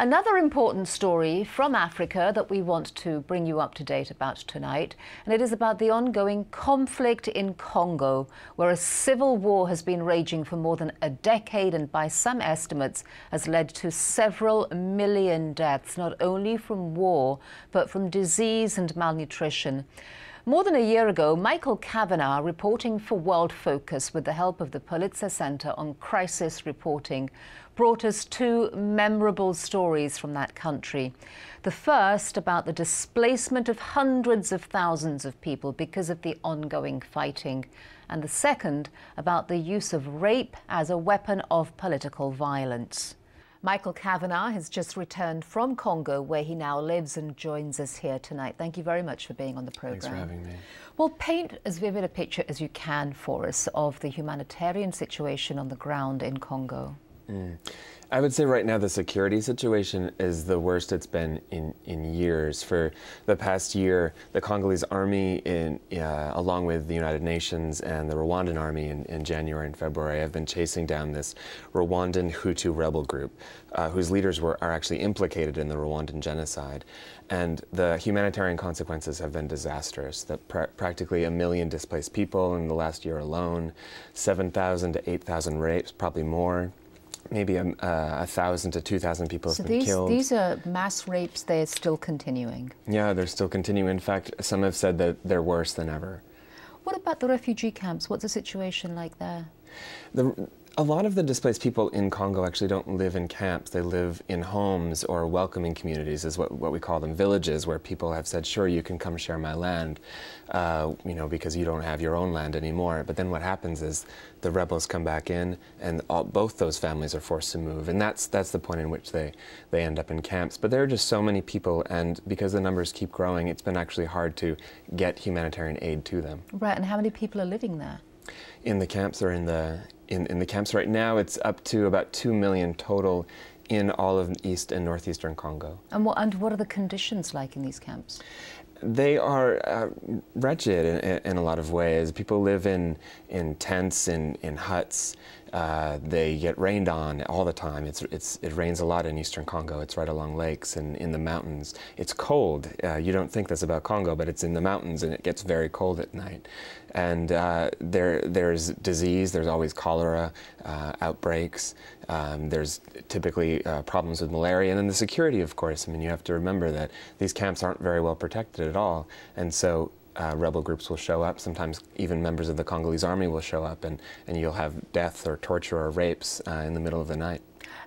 Another important story from Africa that we want to bring you up to date about tonight, and it is about the ongoing conflict in Congo, where a civil war has been raging for more than a decade and by some estimates has led to several million deaths, not only from war, but from disease and malnutrition. More than a year ago, Michael Kavanagh, reporting for World Focus with the help of the Pulitzer Center on Crisis Reporting, brought us two memorable stories from that country. The first about the displacement of hundreds of thousands of people because of the ongoing fighting, and the second about the use of rape as a weapon of political violence. Michael Kavanagh has just returned from Congo, where he now lives, and joins us here tonight. Thank you very much for being on the program. Thanks for having me. Well, paint as vivid a picture as you can for us of the humanitarian situation on the ground in Congo. I would say right now the security situation is the worst it's been in years. For the past year, the Congolese army, along with the United Nations and the Rwandan army in January and February, have been chasing down this Rwandan Hutu rebel group, whose leaders are actually implicated in the Rwandan genocide. And the humanitarian consequences have been disastrous. Practically 1 million displaced people in the last year alone, 7,000 to 8,000 rapes, probably more. Maybe 1,000 to 2,000 people have been killed. These are mass rapes. They're still continuing. Yeah, they're still continuing. In fact, some have said that they're worse than ever. What about the refugee camps? What's the situation like there? A lot of the displaced people in Congo actually don't live in camps. They live in homes or welcoming communities, is what we call them, villages, where people have said, sure, you can come share my land, because you don't have your own land anymore. But then what happens is the rebels come back in, and both those families are forced to move. And that's the point in which they end up in camps. But there are just so many people, and because the numbers keep growing, it's been actually hard to get humanitarian aid to them. Right, and how many people are living there? In the camps, or in the camps right now, it's up to about 2 million total in all of East and Northeastern Congo. And what are the conditions like in these camps? They are wretched in a lot of ways. People live in tents, in huts. They get rained on all the time. It rains a lot in Eastern Congo. It's right along lakes and in the mountains. It's cold. You don't think this about Congo, but it's in the mountains, and it gets very cold at night. And there's disease. There's always cholera outbreaks. There's typically problems with malaria. And then the security, of course. I mean, you have to remember that these camps aren't very well protected at all. And so rebel groups will show up. Sometimes even members of the Congolese army will show up, and you'll have death or torture or rapes in the middle of the night.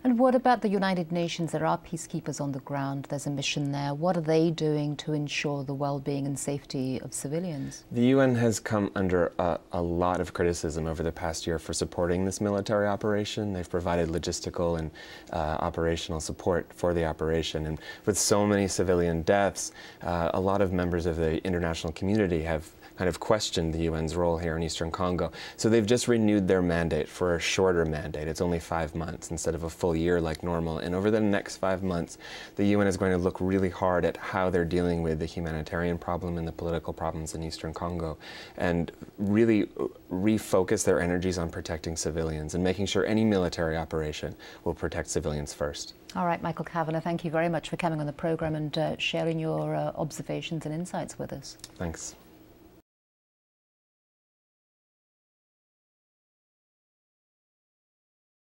And what about the United Nations? There are peacekeepers on the ground. There's a mission there. What are they doing to ensure the well-being and safety of civilians? The UN has come under a lot of criticism over the past year for supporting this military operation. They've provided logistical and operational support for the operation. And with so many civilian deaths, a lot of members of the international community have kind of questioned the UN's role here in Eastern Congo. So they've just renewed their mandate for a shorter mandate. It's only 5 months instead of a full year like normal. And over the next 5 months, the UN is going to look really hard at how they're dealing with the humanitarian problem and the political problems in Eastern Congo, and really refocus their energies on protecting civilians and making sure any military operation will protect civilians first. All right, Michael Kavanagh, thank you very much for coming on the program and sharing your observations and insights with us. Thanks.